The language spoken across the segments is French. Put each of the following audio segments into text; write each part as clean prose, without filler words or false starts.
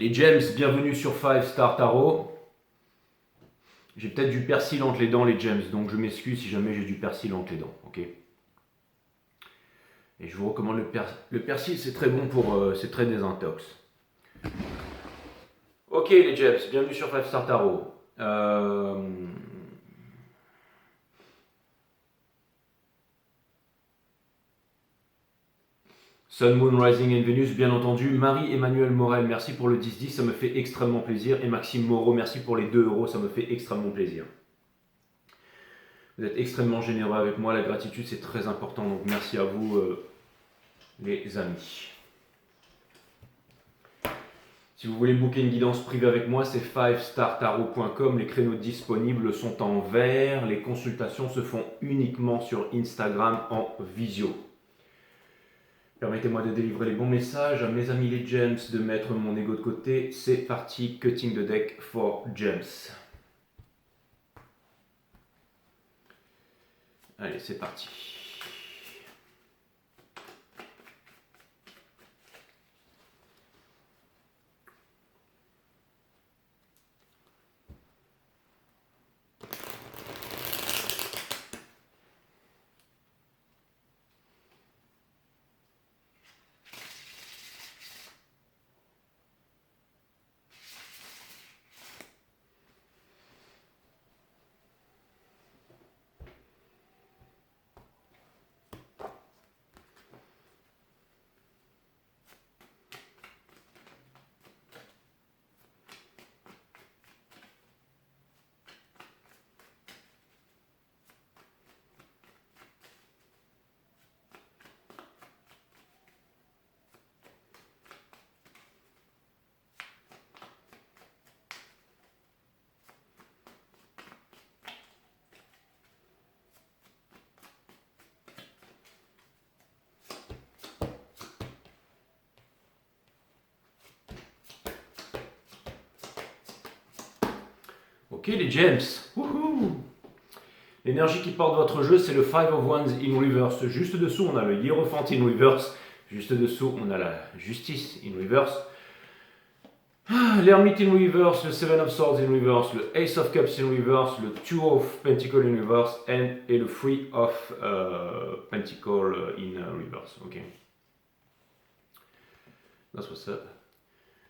Les James, bienvenue sur 5 Star Tarot. J'ai peut-être du persil entre les dents, les James, donc je m'excuse si jamais j'ai du persil entre les dents, ok. Et je vous recommande le persil, c'est très bon pour, c'est très désintox. Ok les James, bienvenue sur 5 Star Tarot. Sun, Moon, Rising and Venus, bien entendu. Marie-Emmanuel Morel, merci pour le 10-10, ça me fait extrêmement plaisir. Et Maxime Moreau, merci pour les 2 euros, ça me fait extrêmement plaisir. Vous êtes extrêmement généreux avec moi, la gratitude c'est très important, donc merci à vous les amis. Si vous voulez booker une guidance privée avec moi, c'est 5startarot.com, les créneaux disponibles sont en vert, les consultations se font uniquement sur Instagram en visio. Permettez-moi de délivrer les bons messages à mes amis les Gems, de mettre mon ego de côté. C'est parti, cutting the deck for Gems. Allez, c'est parti. Ok les Gems, l'énergie qui porte votre jeu, c'est le 5 of Wands in reverse. Juste dessous, on a le Hierophant in reverse. Juste dessous, on a la Justice in reverse. L'Hermite in reverse, le 7 of Swords in reverse, le Ace of Cups in reverse, le 2 of Pentacles in reverse et le 3 of Pentacles in reverse. Ok. That's what's up.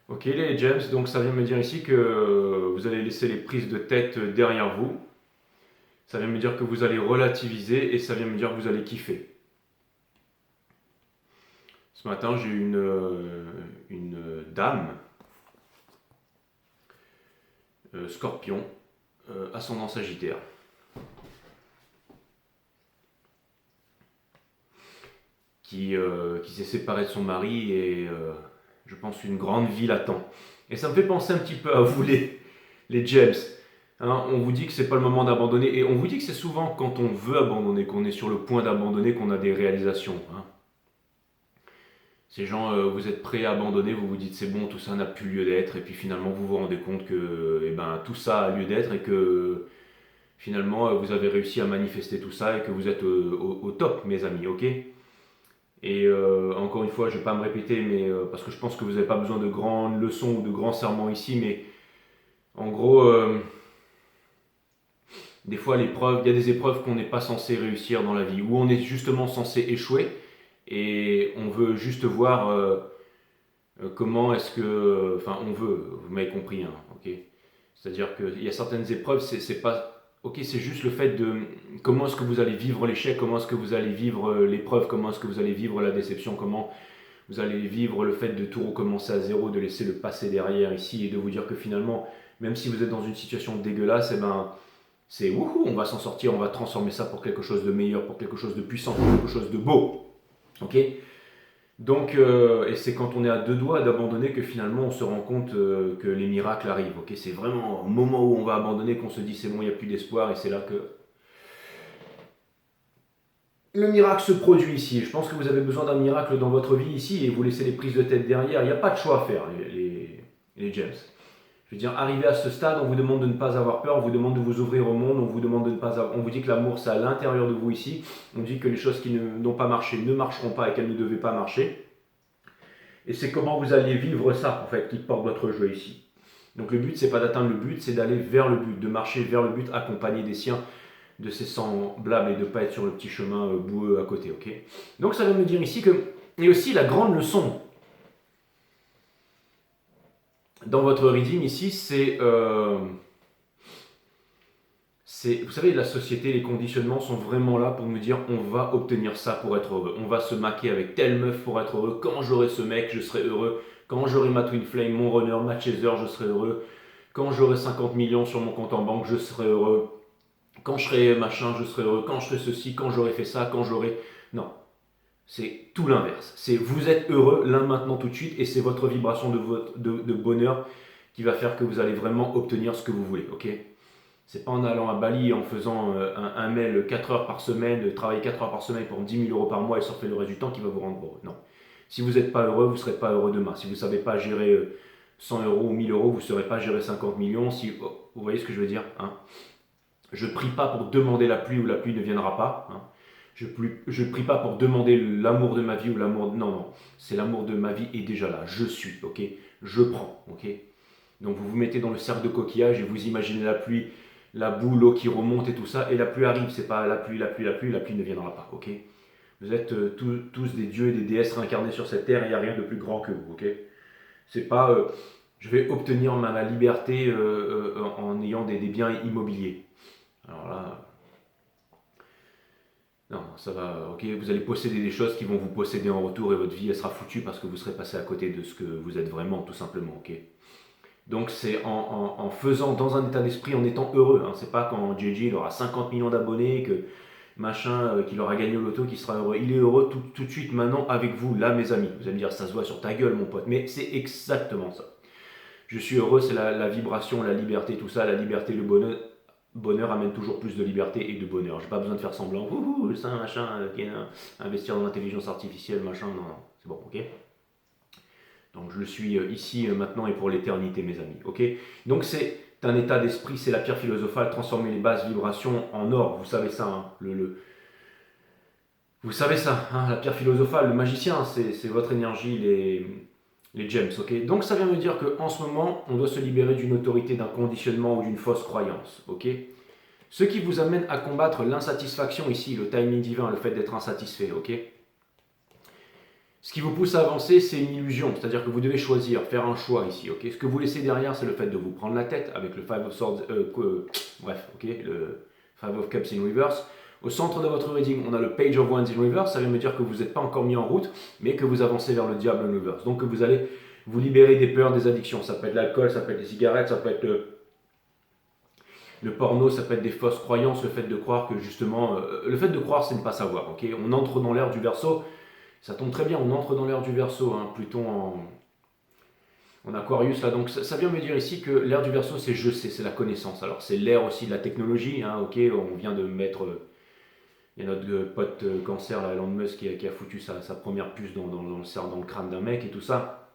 Ok les James, donc ça vient me dire ici que vous allez laisser les prises de tête derrière vous. Ça vient me dire que vous allez relativiser et ça vient me dire que vous allez kiffer. Ce matin, j'ai une dame, Scorpion, ascendant Sagittaire, qui s'est séparée de son mari et je pense une grande vie l'attend. Et ça me fait penser un petit peu à vous les James. Hein, on vous dit que c'est pas le moment d'abandonner et on vous dit que c'est souvent quand on veut abandonner, qu'on est sur le point d'abandonner, qu'on a des réalisations. Hein. Ces gens, vous êtes prêts à abandonner, vous vous dites c'est bon, tout ça n'a plus lieu d'être et puis finalement vous vous rendez compte que tout ça a lieu d'être et que finalement vous avez réussi à manifester tout ça et que vous êtes au top mes amis, ok. Et encore une fois, je ne vais pas me répéter, mais parce que je pense que vous n'avez pas besoin de grandes leçons ou de grands serments ici, mais en gros, des fois, il y a des épreuves qu'on n'est pas censé réussir dans la vie, où on est justement censé échouer, et on veut juste voir comment est-ce que... Enfin, on veut, vous m'avez compris, hein, ok. C'est-à-dire qu'il y a certaines épreuves, c'est pas... Ok, c'est juste le fait de comment est-ce que vous allez vivre l'échec, comment est-ce que vous allez vivre l'épreuve, comment est-ce que vous allez vivre la déception, comment vous allez vivre le fait de tout recommencer à zéro, de laisser le passé derrière ici et de vous dire que finalement, même si vous êtes dans une situation dégueulasse, c'est wouhou, on va s'en sortir, on va transformer ça pour quelque chose de meilleur, pour quelque chose de puissant, pour quelque chose de beau. Ok. Donc, et c'est quand on est à 2 doigts d'abandonner que finalement on se rend compte que les miracles arrivent. Okay, c'est vraiment au moment où on va abandonner qu'on se dit c'est bon, il n'y a plus d'espoir et c'est là que le miracle se produit ici. Je pense que vous avez besoin d'un miracle dans votre vie ici et vous laissez les prises de tête derrière. Il n'y a pas de choix à faire, les James. Je veux dire, arrivé à ce stade, on vous demande de ne pas avoir peur, on vous demande de vous ouvrir au monde, on vous demande de ne pas avoir... On vous dit que l'amour c'est à l'intérieur de vous ici, on dit que les choses qui n'ont pas marché ne marcheront pas et qu'elles ne devaient pas marcher. Et c'est comment vous allez vivre ça, en fait, qui porte votre jeu ici. Donc le but, c'est pas d'atteindre le but, c'est d'aller vers le but, de marcher vers le but, accompagné des siens, de ses semblables et de ne pas être sur le petit chemin boueux à côté, ok. Donc ça veut me dire ici que, et aussi la grande leçon dans votre reading ici, vous savez, la société, les conditionnements sont vraiment là pour me dire on va obtenir ça pour être heureux. On va se maquer avec telle meuf pour être heureux. Quand j'aurai ce mec, je serai heureux. Quand j'aurai ma Twin Flame, mon runner, ma chaser, je serai heureux. Quand j'aurai 50 millions sur mon compte en banque, je serai heureux. Quand je serai machin, je serai heureux. Quand je ferai ceci, quand j'aurai fait ça, quand j'aurai... Non, c'est tout l'inverse. C'est vous êtes heureux là maintenant tout de suite et c'est votre vibration de bonheur qui va faire que vous allez vraiment obtenir ce que vous voulez, ok. C'est pas en allant à Bali, en faisant un mail 4 heures par semaine, de travailler 4 heures par semaine pour 10 000 euros par mois et surfer le reste du temps qui va vous rendre heureux. Non. Si vous n'êtes pas heureux, vous ne serez pas heureux demain. Si vous ne savez pas gérer 100 euros ou 1000 euros, vous ne saurez pas gérer 50 millions. Si, vous voyez ce que je veux dire, hein. Je ne prie pas pour demander la pluie ou la pluie ne viendra pas. Hein. Je ne prie pas pour demander l'amour de ma vie ou l'amour... Non, non. C'est l'amour de ma vie est déjà là. Je suis, ok. Je prends, ok. Donc vous vous mettez dans le cercle de coquillage et vous imaginez la pluie, la boue, l'eau qui remonte et tout ça, et la pluie arrive, c'est pas la pluie ne viendra pas, ok. Vous êtes tous des dieux et des déesses réincarnés sur cette terre, et il n'y a rien de plus grand que vous, ok. C'est pas, je vais obtenir ma liberté en ayant des biens immobiliers. Alors là, non, ça va, ok, vous allez posséder des choses qui vont vous posséder en retour, et votre vie, elle sera foutue parce que vous serez passé à côté de ce que vous êtes vraiment, tout simplement, ok. Donc c'est en faisant dans un état d'esprit, en étant heureux. Hein. C'est pas quand JJ il aura 50 millions d'abonnés, que machin, qu'il aura gagné au loto, qu'il sera heureux. Il est heureux tout de suite maintenant avec vous, là mes amis. Vous allez me dire, ça se voit sur ta gueule mon pote, mais c'est exactement ça. Je suis heureux, c'est la vibration, la liberté, tout ça, la liberté, le bonheur. Bonheur amène toujours plus de liberté et de bonheur. J'ai pas besoin de faire semblant, ça machin, investir dans l'intelligence artificielle, machin, non, non, c'est bon, ok. Donc je suis ici, maintenant et pour l'éternité, mes amis. Ok. Donc c'est un état d'esprit, c'est la pierre philosophale, transformer les basses vibrations en or. Vous savez ça, hein, vous savez ça, hein, la pierre philosophale, le magicien, c'est votre énergie, les gems. Ok. Donc ça vient me dire qu'en ce moment, on doit se libérer d'une autorité, d'un conditionnement ou d'une fausse croyance. Ok. Ce qui vous amène à combattre l'insatisfaction ici, le timing divin, le fait d'être insatisfait. Ok. Ce qui vous pousse à avancer, c'est une illusion, c'est-à-dire que vous devez choisir, faire un choix ici, ok. Ce que vous laissez derrière, c'est le fait de vous prendre la tête avec le Five of Swords, bref, ok, le Five of Cups in reverse. Au centre de votre reading, on a le Page of Wands in reverse, ça veut me dire que vous n'êtes pas encore mis en route, mais que vous avancez vers le diable in reverse. Donc que vous allez vous libérer des peurs, des addictions. Ça peut être l'alcool, ça peut être les cigarettes, ça peut être le porno, ça peut être des fausses croyances, le fait de croire que justement, le fait de croire, c'est ne pas savoir, ok. On entre dans l'ère du Verseau. Ça tombe très bien, on entre dans l'ère du Verseau, hein, Pluton en Aquarius, là, donc ça vient me dire ici que l'ère du Verseau, c'est je sais, c'est la connaissance. Alors c'est l'ère aussi de la technologie, hein, ok, on vient de mettre, il y a notre pote cancer, là, Elon Musk, qui a foutu sa première puce dans le crâne d'un mec et tout ça.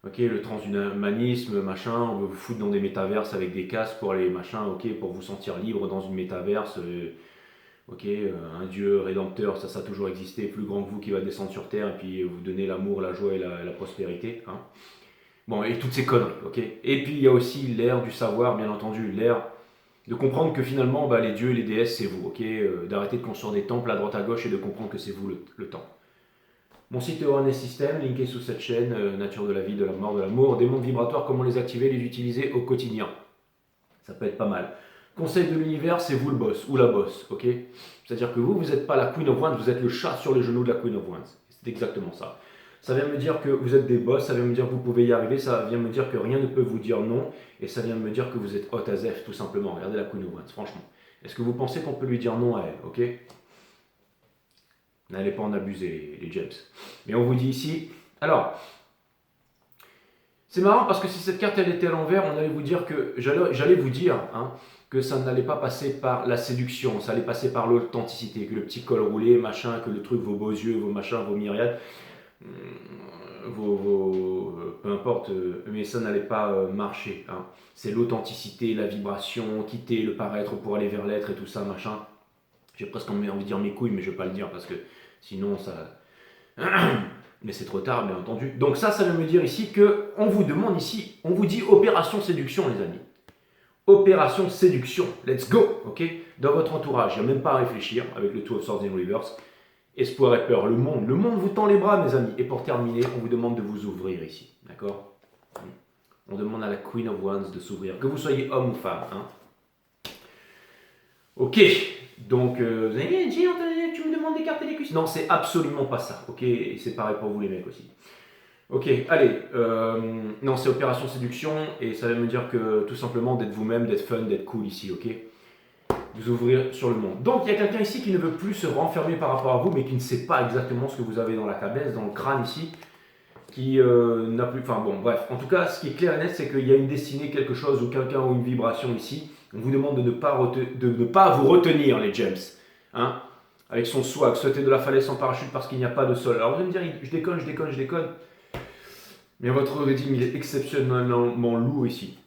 Ok, le transhumanisme, machin, on veut vous foutre dans des métaverses avec des casques pour aller, machin, ok, pour vous sentir libre dans une métaverse. Ok, un Dieu rédempteur, ça a toujours existé, plus grand que vous qui va descendre sur terre et puis vous donner l'amour, la joie et la prospérité. Hein. Bon, et toutes ces conneries, ok. Et puis il y a aussi l'ère du savoir, bien entendu, l'ère de comprendre que finalement, les dieux et les déesses, c'est vous, ok. D'arrêter de construire des temples à droite à gauche et de comprendre que c'est vous le temps. Mon site est Awareness System, linké sous cette chaîne, nature de la vie, de la mort, de l'amour, des mondes vibratoires, comment les activer, les utiliser au quotidien. Ça peut être pas mal. Conseil de l'univers, c'est vous le boss ou la boss, ok. C'est-à-dire que vous n'êtes pas la Queen of Wands, vous êtes le chat sur les genoux de la Queen of Wands. C'est exactement ça. Ça vient me dire que vous êtes des boss, ça vient me dire que vous pouvez y arriver, ça vient me dire que rien ne peut vous dire non, et ça vient me dire que vous êtes hot as F, tout simplement. Regardez la Queen of Wands, franchement. Est-ce que vous pensez qu'on peut lui dire non à elle, ok. N'allez pas en abuser, les James. Mais on vous dit ici, alors, c'est marrant parce que si cette carte elle était à l'envers, on allait vous dire que, j'allais vous dire, hein, que ça n'allait pas passer par la séduction, ça allait passer par l'authenticité, que le petit col roulé, machin, que le truc, vos beaux yeux, vos machins, vos myriades, peu importe, mais ça n'allait pas marcher. Hein. C'est l'authenticité, la vibration, quitter le paraître pour aller vers l'être et tout ça, machin. J'ai presque envie de dire mes couilles, mais je ne vais pas le dire parce que sinon ça... Mais c'est trop tard, bien entendu. Donc ça veut me dire ici qu'on vous demande ici, on vous dit opération séduction, les amis. Opération séduction, let's go, ok? Dans votre entourage, il n'y a même pas à réfléchir avec le Two of Swords in Reverse. Espoir et peur, le monde vous tend les bras, mes amis. Et pour terminer, on vous demande de vous ouvrir ici, d'accord? On demande à la Queen of Wands de s'ouvrir, que vous soyez homme ou femme, hein? Ok, donc, vous avez dit, tu me demandes d'écarter les cuisses? Non, c'est absolument pas ça, ok? Et c'est pareil pour vous les mecs aussi. Ok, allez, non, c'est opération séduction, et ça veut me dire que tout simplement d'être vous-même, d'être fun, d'être cool ici, ok? Vous ouvrir sur le monde. Donc, il y a quelqu'un ici qui ne veut plus se renfermer par rapport à vous, mais qui ne sait pas exactement ce que vous avez dans la cabesse, dans le crâne ici, qui n'a plus... Enfin bon, bref. En tout cas, ce qui est clair et net, c'est qu'il y a une destinée, quelque chose, ou quelqu'un ou une vibration ici. On vous demande de ne pas vous retenir, les gems. Hein, avec son swag, sauter de la falaise sans parachute parce qu'il n'y a pas de sol. Alors vous allez me dire, je déconne. Mais votre rythme, il est exceptionnellement lourd ici.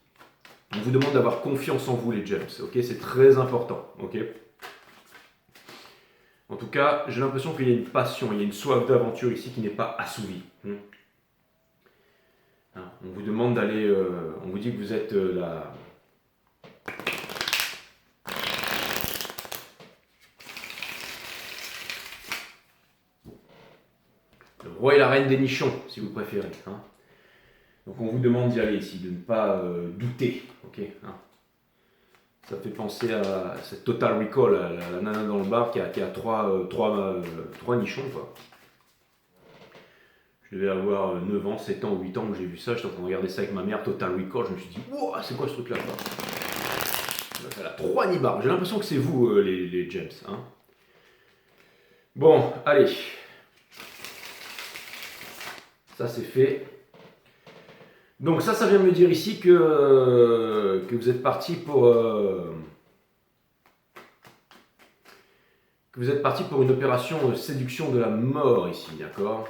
On vous demande d'avoir confiance en vous, les gems. Ok, c'est très important. Ok. En tout cas, j'ai l'impression qu'il y a une passion, il y a une soif d'aventure ici qui n'est pas assouvie. On vous demande d'aller, on vous dit que vous êtes la... le roi et la reine des nichons, si vous préférez. Hein. Donc on vous demande d'y aller ici, de ne pas douter. Ok, hein. Ça fait penser à cette Total Recall, la nana dans le bar qui a trois nichons, quoi. Je devais avoir 9 ans, 7 ans ou 8 ans où j'ai vu ça, j'étais en train de regarder ça avec ma mère, Total Recall, je me suis dit, wow, c'est quoi ce truc-là? Elle a 3 nibards, j'ai l'impression que c'est vous les gems. Hein. Bon, allez. Ça c'est fait. Donc ça vient me dire ici que vous êtes parti pour... que vous êtes parti pour une opération séduction de la mort ici, d'accord?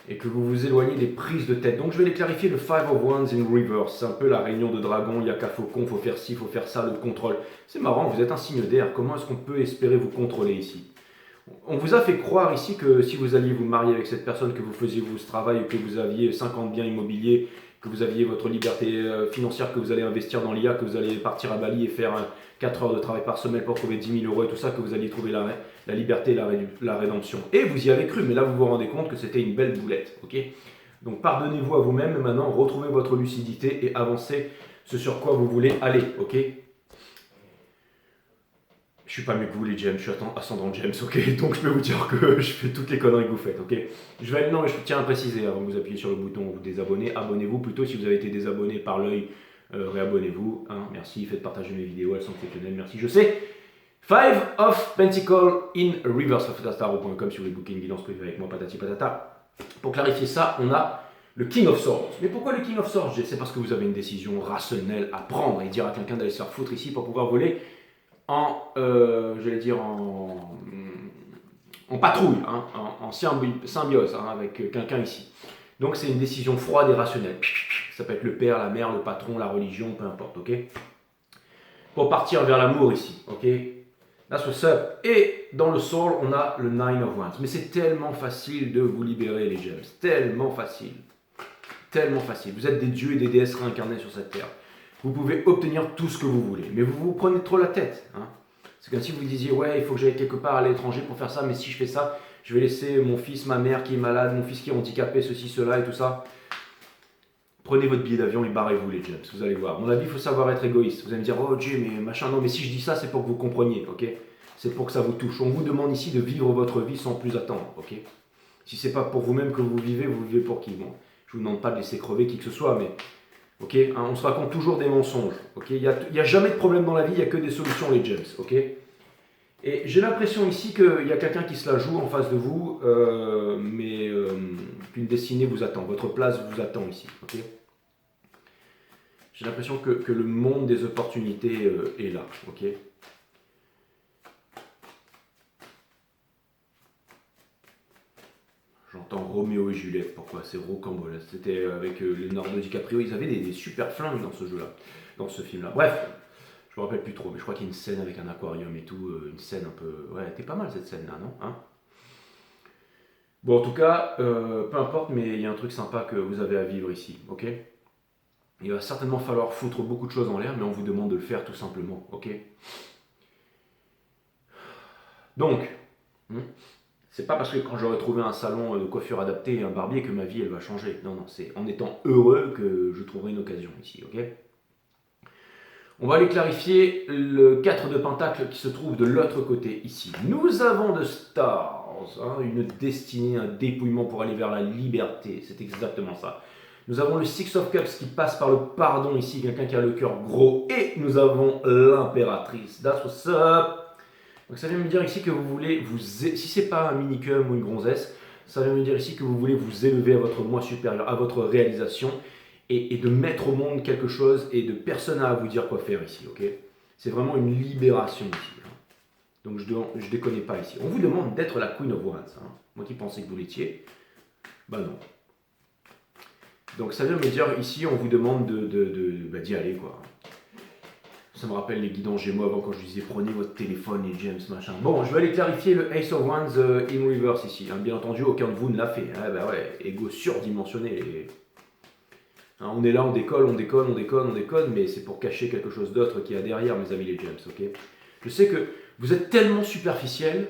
Et que vous vous éloignez des prises de tête. Donc je vais les clarifier, le Five of Wands in Reverse, c'est un peu la réunion de dragons, il n'y a qu'à faucon, faut faire ci, faut faire ça, le contrôle. C'est marrant, vous êtes un signe d'air, comment est-ce qu'on peut espérer vous contrôler ici? On vous a fait croire ici que si vous alliez vous marier avec cette personne, que vous faisiez ce travail, que vous aviez 50 biens immobiliers, que vous aviez votre liberté financière, que vous allez investir dans l'IA, que vous allez partir à Bali et faire 4 heures de travail par semaine pour trouver 10 000 euros et tout ça, que vous alliez trouver la liberté et la rédemption. Et vous y avez cru, mais là vous vous rendez compte que c'était une belle boulette. Ok? Donc pardonnez-vous à vous-même et maintenant retrouvez votre lucidité et avancez ce sur quoi vous voulez aller. Ok? Je suis pas mieux que vous les gems, je suis ascendant gems, ok? Donc je peux vous dire que je fais toutes les conneries que vous faites, ok? Non, mais je tiens à préciser avant que vous appuyez sur le bouton vous désabonner, abonnez-vous plutôt si vous avez été désabonné par l'œil, réabonnez-vous, hein, merci, faites partager mes vidéos, elles sont exceptionnelles, merci, je sais. Five of Pentacles in Reverse of Tarot.com si vous voulez booker une guidance privée avec moi, patati patata. Pour clarifier ça, on a le King of Swords. Mais pourquoi le King of Swords? C'est parce que vous avez une décision rationnelle à prendre et dire à quelqu'un d'aller se faire foutre ici pour pouvoir voler en patrouille, hein, en symbiose hein, avec quelqu'un ici. Donc c'est une décision froide et rationnelle. Ça peut être le père, la mère, le patron, la religion, peu importe, ok? Pour partir vers l'amour ici, ok? That's what's up. Et dans le soul, on a le Nine of Wands. Mais c'est tellement facile de vous libérer, les gems. Tellement facile. Tellement facile. Vous êtes des dieux et des déesses réincarnés sur cette terre. Vous pouvez obtenir tout ce que vous voulez. Mais vous vous prenez trop la tête. Hein. C'est comme si vous disiez, ouais, il faut que j'aille quelque part à l'étranger pour faire ça, mais si je fais ça, je vais laisser mon fils, ma mère qui est malade, mon fils qui est handicapé, ceci, cela et tout ça. Prenez votre billet d'avion et barrez-vous, les gems, vous allez voir. À mon avis, il faut savoir être égoïste. Vous allez me dire, oh Dieu, mais machin, non, mais si je dis ça, c'est pour que vous compreniez, ok? C'est pour que ça vous touche. On vous demande ici de vivre votre vie sans plus attendre, ok? Si c'est pas pour vous-même que vous vivez pour qui? Bon, je vous demande pas de laisser crever qui que ce soit, mais... ok, hein, on se raconte toujours des mensonges. Ok, il n'y a jamais de problème dans la vie, il n'y a que des solutions, les gems. Ok, et j'ai l'impression ici qu'il y a quelqu'un qui se la joue en face de vous, mais qu'une destinée vous attend, votre place vous attend ici. Ok, j'ai l'impression que le monde des opportunités est là. Ok. J'entends Roméo et Juliette, pourquoi? C'est rocambolesque. C'était avec Leonardo DiCaprio, ils avaient des super flingues dans ce jeu-là, dans ce film-là. Bref, je me rappelle plus trop, mais je crois qu'il y a une scène avec un aquarium et tout, une scène un peu... Ouais, c'était pas mal cette scène-là, non hein? Bon, en tout cas, peu importe, mais il y a un truc sympa que vous avez à vivre ici, ok? Il va certainement falloir foutre beaucoup de choses en l'air, mais on vous demande de le faire tout simplement, ok? Donc, hmm, c'est pas parce que quand j'aurai trouvé un salon de coiffure adapté et un barbier que ma vie elle va changer. Non, non, c'est en étant heureux que je trouverai une occasion ici, ok? On va aller clarifier le 4 de pentacle qui se trouve de l'autre côté ici. Nous avons de stars, hein, une destinée, un dépouillement pour aller vers la liberté. C'est exactement ça. Nous avons le Six of Cups qui passe par le pardon ici, quelqu'un qui a le cœur gros. Et nous avons l'impératrice. That's what's up. Donc ça vient me dire ici que vous voulez si c'est pas un minicum ou une gonzesse, ça vient me dire ici que vous voulez vous élever à votre moi supérieur, à votre réalisation et de mettre au monde quelque chose et de personne à vous dire quoi faire ici, ok? C'est vraiment une libération ici. Hein. Donc je déconne pas ici. On vous demande d'être la Queen of Wands. Hein. Moi qui pensais que vous l'étiez, bah non. Donc ça vient me dire ici, on vous demande d'y aller quoi. Ça me rappelle les guidons Gémeaux avant quand je disais prenez votre téléphone et James machin. Bon, je vais aller clarifier le Ace of Wands in reverse ici. Hein. Bien entendu, aucun de vous ne l'a fait. Hein. Bah ouais, ego surdimensionné. Hein, on est là, on déconne, mais c'est pour cacher quelque chose d'autre qu'il y a derrière, mes amis les James, ok? Je sais que vous êtes tellement superficiel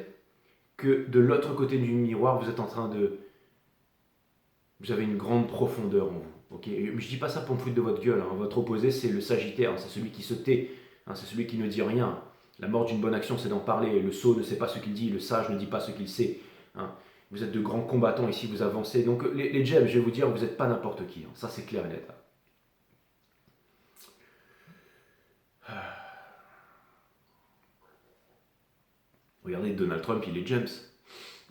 que de l'autre côté du miroir, vous êtes en train de... Vous avez une grande profondeur en vous, ok? Et je dis pas ça pour me foutre de votre gueule, hein. Votre opposé, c'est le Sagittaire, hein. C'est celui qui se tait, hein. C'est celui qui ne dit rien. La mort d'une bonne action, c'est d'en parler. Le sot ne sait pas ce qu'il dit, le sage ne dit pas ce qu'il sait, hein. Vous êtes de grands combattants ici, vous avancez. Donc les James, je vais vous dire, vous n'êtes pas n'importe qui. Hein. Ça, c'est clair et net. Regardez Donald Trump, il est James.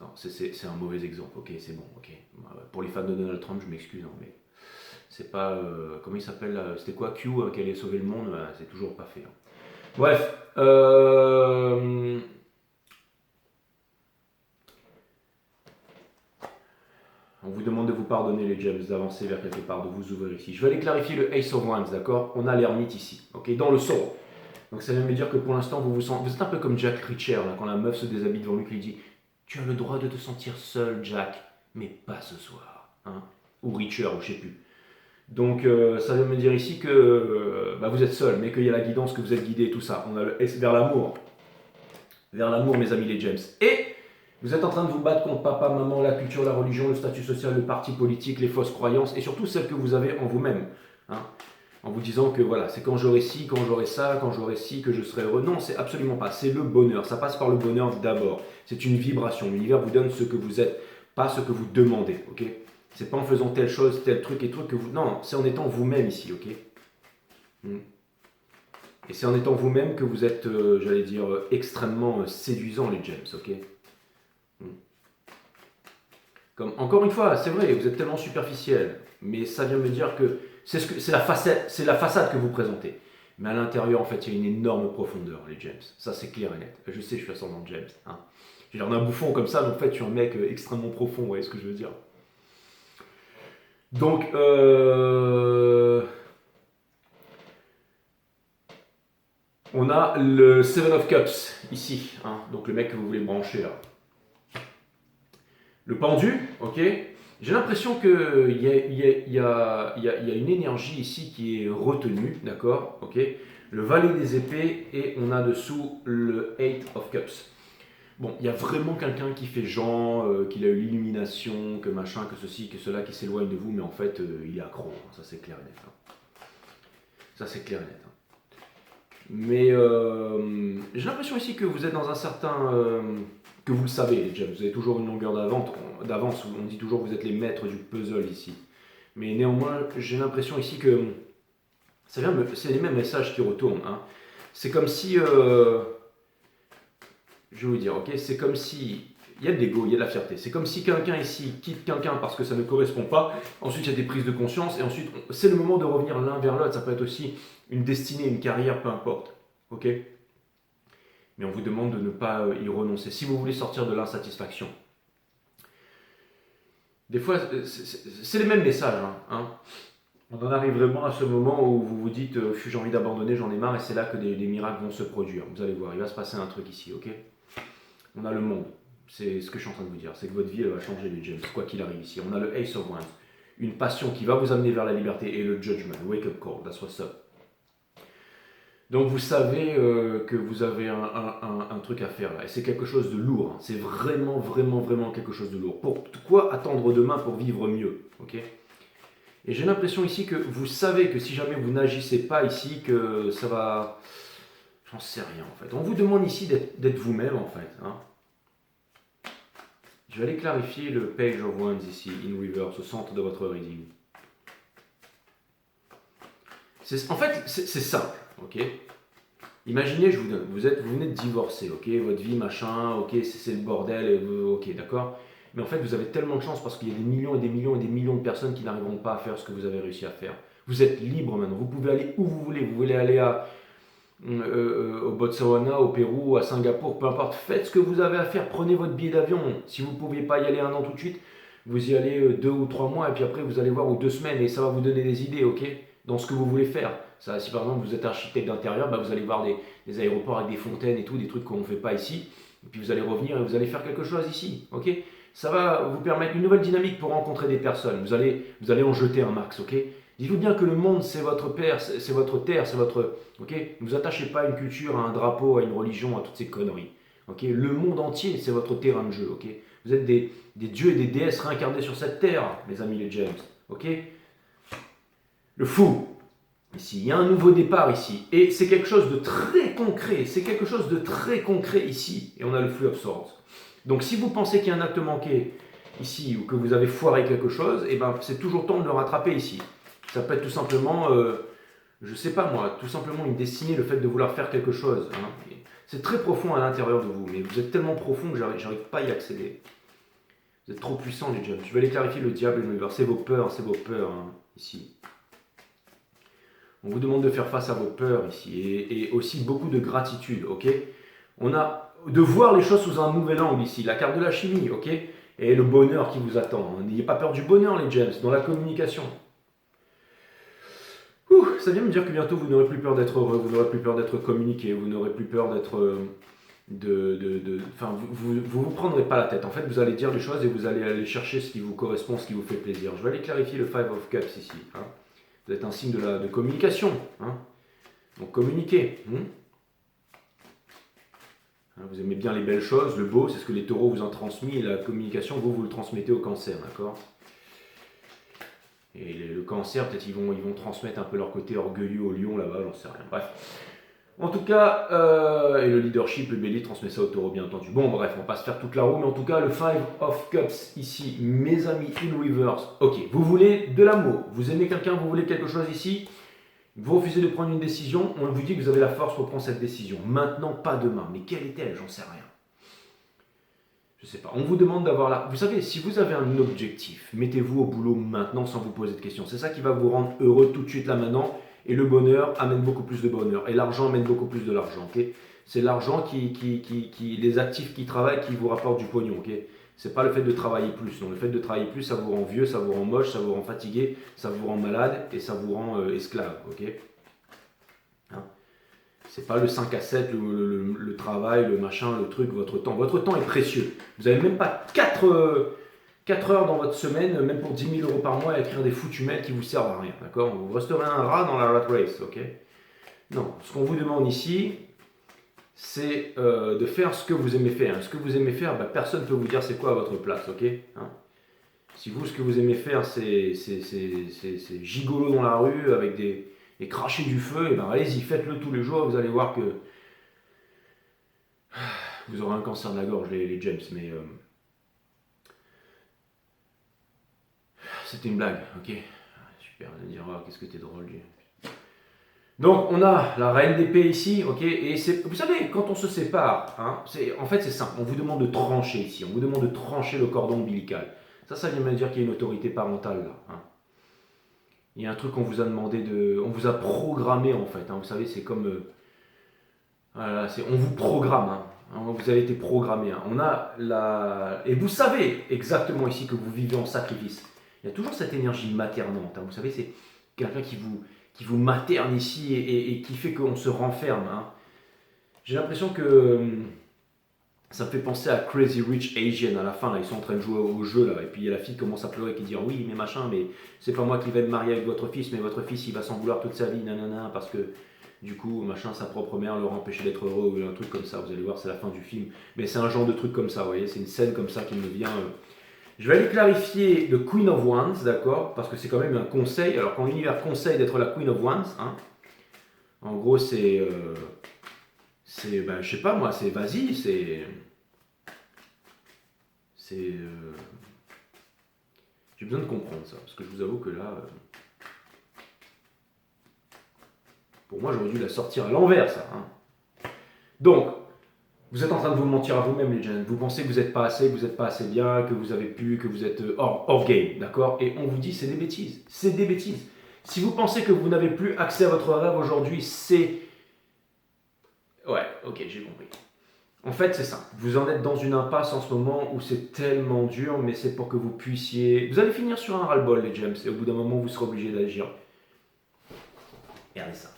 Non, c'est un mauvais exemple. Ok, c'est bon. Ok. Pour les fans de Donald Trump, je m'excuse, hein, mais c'est pas. Comment il s'appelle C'était quoi Q qui allait sauver le monde c'est toujours pas fait. Hein. Bref. On vous demande de vous pardonner les James, d'avancer vers quelque part, de vous ouvrir ici. Je vais aller clarifier le Ace of Wands, d'accord? On a l'ermite ici, ok? Dans le son. Donc ça vient me dire que pour l'instant, vous êtes un peu comme Jack Reacher, là, quand la meuf se déshabille devant lui, qui lui dit « Tu as le droit de te sentir seul, Jack, mais pas ce soir. Hein » Ou Reacher, ou je sais plus. Donc ça vient me dire ici que vous êtes seul, mais qu'il y a la guidance, que vous êtes guidé, tout ça. On a le S vers l'amour. Vers l'amour, mes amis les James. Et vous êtes en train de vous battre contre papa, maman, la culture, la religion, le statut social, le parti politique, les fausses croyances, et surtout celles que vous avez en vous-même. Hein, en vous disant que voilà, c'est quand j'aurai ci, quand j'aurai ça, quand j'aurai ci, que je serai heureux. Non, c'est absolument pas. C'est le bonheur. Ça passe par le bonheur d'abord. C'est une vibration. L'univers vous donne ce que vous êtes, pas ce que vous demandez. Ok? C'est pas en faisant telle chose, tel truc et truc que vous. Non, c'est en étant vous-même ici. Ok? Et c'est en étant vous-même que vous êtes, j'allais dire, extrêmement séduisant, les James. Ok? Comme, encore une fois, c'est vrai, vous êtes tellement superficiel, mais ça vient me dire que c'est la façade que vous présentez. Mais à l'intérieur, en fait, il y a une énorme profondeur, les James. Ça, c'est clair et net. Je sais, je suis ascendant James. Hein. J'ai l'air d'un bouffon comme ça, mais en fait, je suis un mec extrêmement profond, vous voyez ce que je veux dire. Donc, on a le Seven of Cups, ici. Hein, donc, le mec que vous voulez brancher, là. Le pendu, ok. J'ai l'impression qu'il y a une énergie ici qui est retenue, d'accord, ok. Le valet des épées et on a dessous le Eight of Cups. Bon, il y a vraiment quelqu'un qui fait genre, qu'il a eu l'illumination, que machin, que ceci, que cela, qui s'éloigne de vous, mais en fait, il est accro. Hein, ça c'est clair et net. Hein. Ça c'est clair et net. Hein. Mais j'ai l'impression ici que vous êtes dans un certain... que vous le savez, les James, vous avez toujours une longueur d'avance, on dit toujours que vous êtes les maîtres du puzzle ici. Mais néanmoins, j'ai l'impression ici que c'est les mêmes messages qui retournent. Hein. C'est comme si, je vais vous dire, ok, c'est comme si, il y a de l'ego, il y a de la fierté. C'est comme si quelqu'un ici quitte quelqu'un parce que ça ne correspond pas. Ensuite, il y a des prises de conscience et ensuite, c'est le moment de revenir l'un vers l'autre. Ça peut être aussi une destinée, une carrière, peu importe. Ok. Mais on vous demande de ne pas y renoncer. Si vous voulez sortir de l'insatisfaction, des fois, c'est les mêmes messages. Hein. On en arrive vraiment à ce moment où vous vous dites j'ai envie d'abandonner, j'en ai marre, et c'est là que des miracles vont se produire. Vous allez voir, il va se passer un truc ici, ok? On a le monde. C'est ce que je suis en train de vous dire. C'est que votre vie, elle va changer, les James, quoi qu'il arrive ici. On a le Ace of Wands. Une passion qui va vous amener vers la liberté et le Judgment. Wake up call, that's what's up. Donc vous savez que vous avez un truc à faire là. Et c'est quelque chose de lourd. Hein. C'est vraiment, vraiment, vraiment quelque chose de lourd. Pourquoi attendre demain pour vivre mieux, ok? Et j'ai l'impression ici que vous savez que si jamais vous n'agissez pas ici, que ça va... J'en sais rien en fait. On vous demande ici d'être vous-même en fait. Hein. Je vais aller clarifier le Page of Wands ici, in reverse, au centre de votre reading. En fait, c'est simple, ok? Imaginez, je vous donne, vous venez de divorcer, ok? Votre vie, machin, ok, c'est le bordel, ok, d'accord? Mais en fait, vous avez tellement de chance parce qu'il y a des millions et des millions et des millions de personnes qui n'arriveront pas à faire ce que vous avez réussi à faire. Vous êtes libre maintenant, vous pouvez aller où vous voulez. Vous voulez aller au Botswana, au Pérou, à Singapour, peu importe. Faites ce que vous avez à faire, prenez votre billet d'avion. Si vous ne pouviez pas y aller 1 an tout de suite, vous y allez 2 ou 3 mois et puis après vous allez voir, ou 2 semaines, et ça va vous donner des idées, ok? Dans ce que vous voulez faire. Ça, si par exemple vous êtes architecte d'intérieur, bah, vous allez voir des aéroports avec des fontaines et tout, des trucs qu'on ne fait pas ici. Et puis vous allez revenir et vous allez faire quelque chose ici, ok? Ça va vous permettre une nouvelle dynamique pour rencontrer des personnes. Vous allez en jeter un max, ok? Dites-vous bien que le monde, c'est votre père, c'est votre terre, c'est votre... Ok? Ne vous attachez pas à une culture, à un drapeau, à une religion, à toutes ces conneries. Ok? Le monde entier, c'est votre terrain de jeu, ok? Vous êtes des dieux et des déesses réincarnés sur cette terre, mes amis les James, ok? Le fou, ici, il y a un nouveau départ ici, et c'est quelque chose de très concret, c'est quelque chose de très concret ici, et on a le Flux of Swords. Donc si vous pensez qu'il y a un acte manqué ici, ou que vous avez foiré quelque chose, et ben, c'est toujours temps de le rattraper ici. Ça peut être tout simplement, je sais pas moi, tout simplement une destinée, le fait de vouloir faire quelque chose. Hein. C'est très profond à l'intérieur de vous, mais vous êtes tellement profond que j'arrive pas à y accéder. Vous êtes trop puissant les James. Je vais aller clarifier le diable et le river. C'est vos peurs hein, ici. On vous demande de faire face à vos peurs ici, et aussi beaucoup de gratitude, ok? On a de voir les choses sous un nouvel angle ici, la carte de la chimie, ok? Et le bonheur qui vous attend. N'ayez pas peur du bonheur les James, dans la communication. Ça vient me dire que bientôt vous n'aurez plus peur d'être heureux, vous n'aurez plus peur d'être communiqué, vous n'aurez plus peur d'être... Enfin, vous prendrez pas la tête. En fait, vous allez dire les choses et vous allez aller chercher ce qui vous correspond, ce qui vous fait plaisir. Je vais aller clarifier le Five of Cups ici. Hein. Vous êtes un signe de communication. Hein. Donc communiquez. Vous aimez bien les belles choses, le beau, c'est ce que les taureaux vous ont transmis, et la communication, vous le transmettez au cancer, d'accord? Et le cancer, peut-être ils vont transmettre un peu leur côté orgueilleux au lion là-bas, j'en sais rien. Bref. En tout cas, et le leadership, le bélier transmet ça au taureau, bien entendu. Bon, bref, on va pas se faire toute la roue, mais en tout cas, le Five of Cups ici, mes amis, in reverse. Ok, vous voulez de l'amour, vous aimez quelqu'un, vous voulez quelque chose ici, vous refusez de prendre une décision, on vous dit que vous avez la force pour prendre cette décision. Maintenant, pas demain. Mais quelle est-elle? J'en sais rien. Je sais pas. On vous demande d'avoir la... Vous savez, si vous avez un objectif, mettez-vous au boulot maintenant sans vous poser de questions. C'est ça qui va vous rendre heureux tout de suite là maintenant. Et le bonheur amène beaucoup plus de bonheur. Et l'argent amène beaucoup plus de l'argent. Okay, c'est l'argent les actifs qui travaillent qui vous rapportent du pognon. Okay, c'est pas le fait de travailler plus. Non, le fait de travailler plus, ça vous rend vieux, ça vous rend moche, ça vous rend fatigué, ça vous rend malade et ça vous rend esclave. Ok, hein, c'est pas le 5 à 7, le travail, le machin, le truc, votre temps. Votre temps est précieux. Vous n'avez même pas 4 heures dans votre semaine, même pour 10 000 € par mois, à écrire des foutus mails qui vous servent à rien. D'accord? Vous resterez un rat dans la rat race. Ok? Non, ce qu'on vous demande ici, c'est de faire ce que vous aimez faire. Ce que vous aimez faire, personne ne peut vous dire c'est quoi à votre place. Ok? Hein, si vous, ce que vous aimez faire, c'est gigolo dans la rue avec et cracher du feu, et allez-y, faites-le tous les jours, vous allez voir que vous aurez un cancer de la gorge, les James, mais c'était une blague, ok? Super, vous allez dire, oh, qu'est-ce que t'es drôle, lui. Donc, on a la reine d'épée ici, ok? Et vous savez, quand on se sépare, hein, en fait, c'est simple, on vous demande de trancher ici, on vous demande de trancher le cordon ombilical. Ça vient me dire qu'il y a une autorité parentale, là, hein. Il y a un truc qu'on vous a demandé on vous a programmé en fait. Hein, vous savez, c'est comme, voilà, on vous programme. Hein, vous avez été programmé. Hein. Et vous savez exactement ici que vous vivez en sacrifice. Il y a toujours cette énergie maternante. Hein, vous savez, c'est quelqu'un qui vous materne ici et qui fait qu'on se renferme. Hein. J'ai l'impression que Ça me fait penser à Crazy Rich Asian à la fin, là, ils sont en train de jouer au jeu, là, et puis la fille commence à pleurer qui dit oui, mais machin, mais c'est pas moi qui vais me marier avec votre fils, mais votre fils il va s'en vouloir toute sa vie, nanana, parce que du coup, machin, sa propre mère leur empêchait d'être heureux, ou un truc comme ça, vous allez voir, c'est la fin du film. Mais c'est un genre de truc comme ça, vous voyez, c'est une scène comme ça qui me vient. Je vais aller clarifier le Queen of Wands, d'accord, parce que c'est quand même un conseil, alors quand l'univers conseille d'être la Queen of Wands, hein, en gros c'est, ben, je sais pas moi, c'est vas-y, j'ai besoin de comprendre ça, parce que je vous avoue que là, pour moi j'aurais dû la sortir à l'envers ça. Hein. Donc, vous êtes en train de vous mentir à vous-même les jeunes, vous pensez que vous n'êtes pas assez, que vous n'êtes pas assez bien, que vous avez pu, que vous êtes hors game, d'accord? Et on vous dit c'est des bêtises, c'est des bêtises. Si vous pensez que vous n'avez plus accès à votre rêve aujourd'hui, c'est... Ouais, ok, j'ai compris. En fait, c'est ça. Vous en êtes dans une impasse en ce moment où c'est tellement dur, mais c'est pour que vous puissiez... Vous allez finir sur un ras-le-bol, les James, et au bout d'un moment, vous serez obligé d'agir. Regardez ça.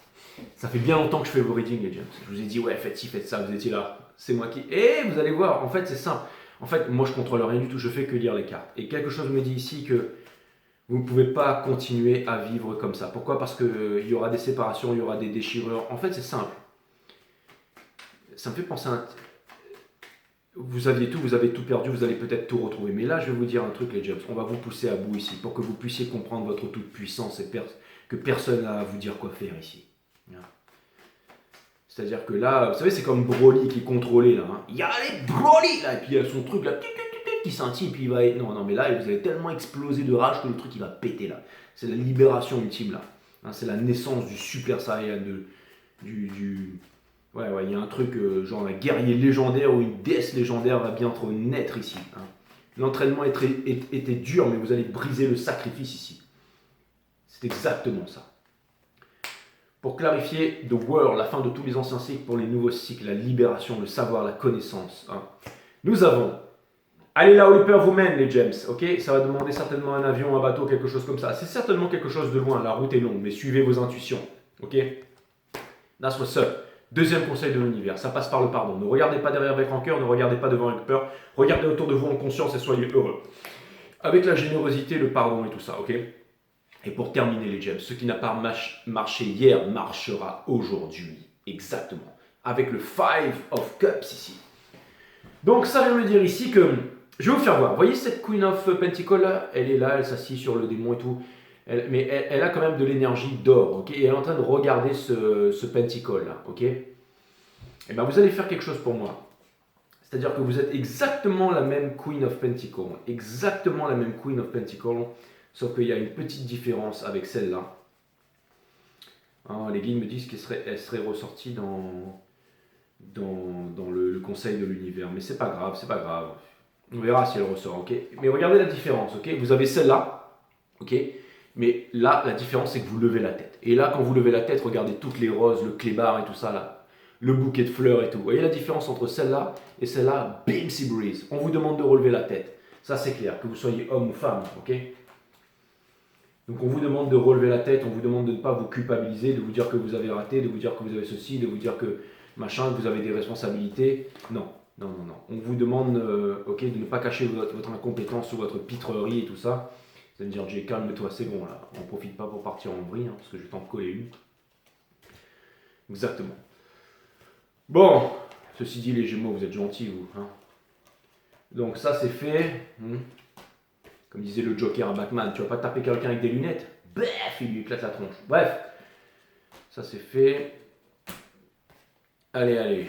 Ça fait bien longtemps que je fais vos readings, les James. Je vous ai dit, ouais, faites ci, faites ça, vous étiez là. C'est moi qui... Et vous allez voir, en fait, c'est simple. En fait, moi, je contrôle rien du tout, je fais que lire les cartes. Et quelque chose me dit ici que vous ne pouvez pas continuer à vivre comme ça. Pourquoi? Parce qu'il y aura des séparations, il y aura des déchirures. En fait, c'est simple. Ça me fait penser à un... Vous aviez tout, vous avez tout perdu, vous allez peut-être tout retrouver. Mais là, je vais vous dire un truc, les James. On va vous pousser à bout ici pour que vous puissiez comprendre votre toute-puissance et que personne n'a à vous dire quoi faire ici. C'est-à-dire que là, vous savez, c'est comme Broly qui est contrôlé là. Hein. Il y a les Broly là, et puis il y a son truc là qui scintille, puis il va... Non, mais là, vous allez tellement exploser de rage que le truc il va péter là. C'est la libération ultime là. Hein, c'est la naissance du Super Saiyan, Ouais, il y a un truc genre un guerrier légendaire ou une déesse légendaire va bientôt naître ici. Hein. L'entraînement était dur, mais vous allez briser le sacrifice ici. C'est exactement ça. Pour clarifier, The World, la fin de tous les anciens cycles pour les nouveaux cycles, la libération, le savoir, la connaissance. Hein. Nous avons, allez là où le peur vous mène les James, ok? Ça va demander certainement un avion, un bateau, quelque chose comme ça. C'est certainement quelque chose de loin, la route est longue, mais suivez vos intuitions, ok? That's what's up. Deuxième conseil de l'univers, ça passe par le pardon. Ne regardez pas derrière avec rancœur, ne regardez pas devant avec peur, regardez autour de vous en conscience et soyez heureux. Avec la générosité, le pardon et tout ça, ok? Et pour terminer les James, ce qui n'a pas marché hier marchera aujourd'hui. Exactement. Avec le Five of Cups ici. Donc ça vient me dire ici que, je vais vous faire voir. Vous voyez cette Queen of Pentacles là? Elle est là, elle s'assied sur le démon et tout. Mais elle a quand même de l'énergie d'or, ok? Et elle est en train de regarder ce Pentacle là, ok? Et bien vous allez faire quelque chose pour moi. C'est-à-dire que vous êtes exactement la même Queen of Pentacles. Exactement la même Queen of Pentacles. Sauf qu'il y a une petite différence avec celle-là. Hein, les guides me disent qu'elle serait ressortie dans le conseil de l'univers. Mais c'est pas grave, c'est pas grave. On verra si elle ressort, ok? Mais regardez la différence, ok? Vous avez celle-là, ok? Mais là, la différence, c'est que vous levez la tête. Et là, quand vous levez la tête, regardez toutes les roses, le clébard et tout ça, là. Le bouquet de fleurs et tout. Vous voyez la différence entre celle-là et celle-là? Bim, Sea Breeze. On vous demande de relever la tête. Ça, c'est clair. Que vous soyez homme ou femme, ok? Donc on vous demande de relever la tête, on vous demande de ne pas vous culpabiliser, de vous dire que vous avez raté, de vous dire que vous avez ceci, de vous dire que machin, que vous avez des responsabilités. Non. On vous demande ok, de ne pas cacher votre incompétence ou votre pitrerie et tout ça. Vous allez me dire, Jay, calme-toi, c'est bon là. On ne profite pas pour partir en vrille, hein, parce que je vais t'en coller une. Exactement. Bon, ceci dit, les Gémeaux, vous êtes gentils, vous. Hein. Donc ça, c'est fait. Comme disait le Joker à Batman, tu vas pas taper quelqu'un avec des lunettes. Bref, il lui éclate la tronche. Bref, ça c'est fait. Allez.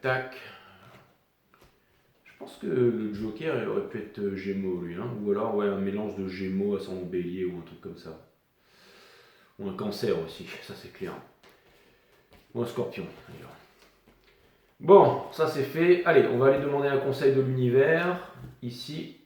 Tac. Je pense que le Joker il aurait pu être Gémeaux, lui. Hein. Ou alors, ouais, un mélange de Gémeaux à son bélier ou un truc comme ça. Ou un Cancer aussi, ça c'est clair. Ou un Scorpion, d'ailleurs. Bon, ça c'est fait. Allez, on va aller demander un conseil de l'univers. Ici.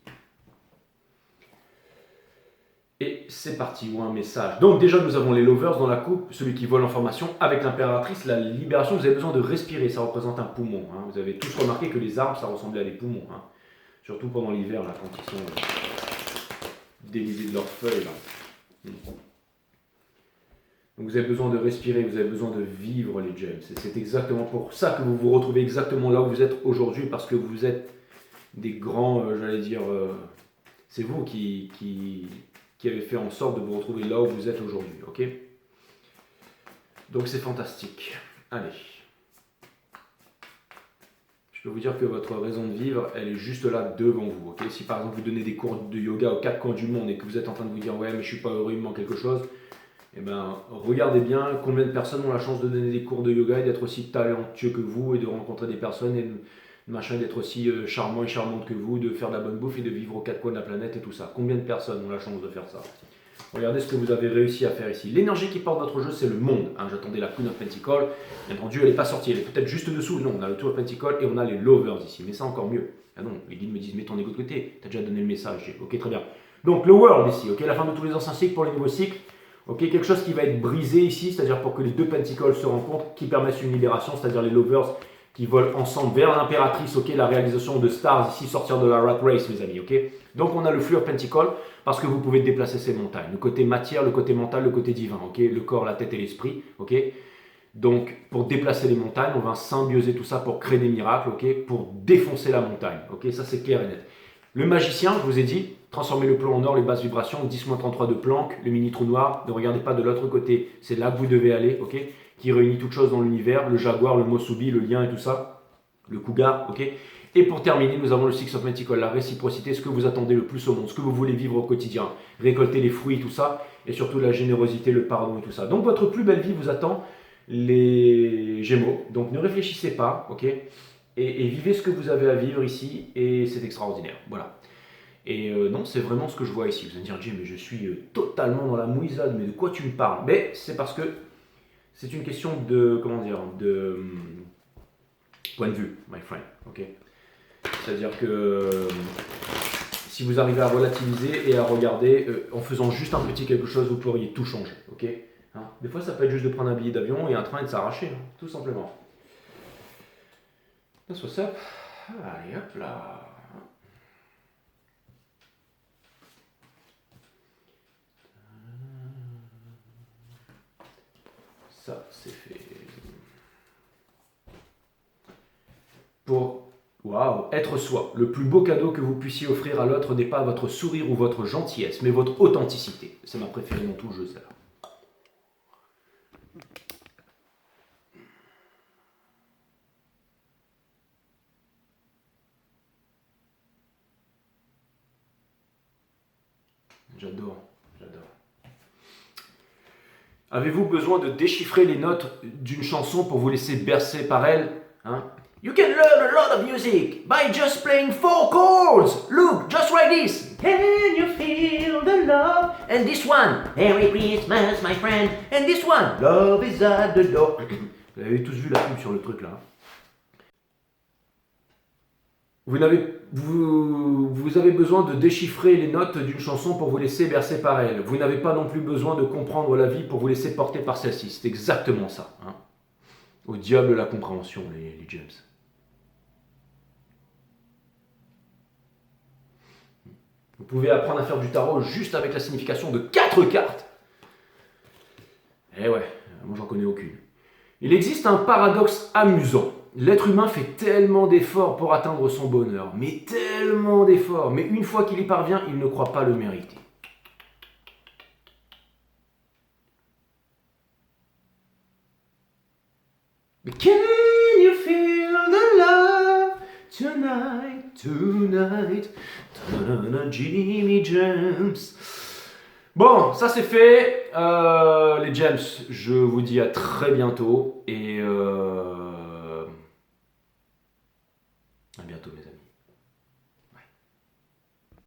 Et c'est parti, ou un message. Donc déjà, nous avons les lovers dans la coupe, celui qui vole l'information avec l'impératrice, la libération. Vous avez besoin de respirer, ça représente un poumon. Hein. Vous avez tous remarqué que les arbres, ça ressemblait à des poumons. Hein. Surtout pendant l'hiver, là, quand ils sont dénudés de leurs feuilles. Là. Donc vous avez besoin de respirer, vous avez besoin de vivre les gems. C'est exactement pour ça que vous vous retrouvez exactement là où vous êtes aujourd'hui, parce que vous êtes des grands, j'allais dire, c'est vous qui avez fait en sorte de vous retrouver là où vous êtes aujourd'hui, ok? Donc c'est fantastique. Allez. Je peux vous dire que votre raison de vivre, elle est juste là devant vous, ok? Si par exemple vous donnez des cours de yoga aux quatre coins du monde et que vous êtes en train de vous dire « Ouais, mais je suis pas heureux, il me manque quelque chose », eh bien, regardez bien combien de personnes ont la chance de donner des cours de yoga et d'être aussi talentueux que vous et de rencontrer des personnes et d'être aussi charmant et charmante que vous, de faire de la bonne bouffe et de vivre aux quatre coins de la planète et tout ça. Combien de personnes ont la chance de faire ça? Regardez ce que vous avez réussi à faire ici. L'énergie qui porte votre jeu, c'est le monde. Hein, j'attendais la Queen of Pentacles. Bien entendu, elle n'est pas sortie. Elle est peut-être juste dessous. Non, on a le Tour of Pentacles et on a les Lovers ici. Mais c'est encore mieux. Ah non, les guides me disent, mets ton ego de côté. Tu as déjà donné le message. Ok, très bien. Donc, le World ici. Ok, la fin de tous les anciens cycles pour les nouveaux cycles. Ok, quelque chose qui va être brisé ici, c'est-à-dire pour que les deux Pentacles se rencontrent, qui permettent une libération, c'est-à-dire les Lovers qui volent ensemble vers l'impératrice, ok, la réalisation de Stars ici, sortir de la Rat Race, mes amis, ok. Donc on a le flux of Pentacles, parce que vous pouvez déplacer ces montagnes, le côté matière, le côté mental, le côté divin, ok, le corps, la tête et l'esprit, ok. Donc pour déplacer les montagnes, on va symbioser tout ça pour créer des miracles, ok, pour défoncer la montagne, ok, ça c'est clair et net. Le magicien, je vous ai dit, transformez le plan en or, les basses vibrations, 10-33 de Planck, le mini trou noir, ne regardez pas de l'autre côté, c'est là que vous devez aller, ok, qui réunit toutes choses dans l'univers, le jaguar, le mosubi, le lien et tout ça, le cougar, ok. Et pour terminer, nous avons le Six of Pentacles, la réciprocité, ce que vous attendez le plus au monde, ce que vous voulez vivre au quotidien, récolter les fruits, tout ça, et surtout la générosité, le pardon et tout ça. Donc votre plus belle vie vous attend, les Gémeaux, donc ne réfléchissez pas, ok, et vivez ce que vous avez à vivre ici, et c'est extraordinaire, voilà. Et non, c'est vraiment ce que je vois ici. Vous allez me dire, Jim, mais je suis totalement dans la mouisade, mais de quoi tu me parles? Mais c'est parce que c'est une question de, comment dire, de point de vue, my friend, ok. C'est-à-dire que si vous arrivez à relativiser et à regarder, en faisant juste un petit quelque chose, vous pourriez tout changer, ok. Hein, des fois, ça peut être juste de prendre un billet d'avion et un train et de s'arracher, hein, tout simplement. That's what's up. Allez, hop là. Ça, c'est fait. Pour être soi, le plus beau cadeau que vous puissiez offrir à l'autre n'est pas votre sourire ou votre gentillesse, mais votre authenticité. C'est ma préférée dans tout le jeu, celle-là. J'adore, j'adore. Avez-vous besoin de déchiffrer les notes d'une chanson pour vous laisser bercer par elle, hein? You can learn a lot of music by just playing 4 chords. Look, just like this. Can you feel the love? And this one, Merry Christmas, my friend. And this one, Love is at the door. Vous avez tous vu la pub sur le truc là. Vous avez besoin de déchiffrer les notes d'une chanson pour vous laisser bercer par elle. Vous n'avez pas non plus besoin de comprendre la vie pour vous laisser porter par celle-ci. C'est exactement ça. Hein. Au diable la compréhension, les James. Vous pouvez apprendre à faire du tarot juste avec la signification de 4 cartes. Eh ouais, moi j'en connais aucune. Il existe un paradoxe amusant. L'être humain fait tellement d'efforts pour atteindre son bonheur, mais tellement d'efforts, mais une fois qu'il y parvient, il ne croit pas le mériter. Can you feel the love tonight, tonight, Jimmy James. Bon, ça c'est fait. Les James, je vous dis à très bientôt et à bientôt mes amis.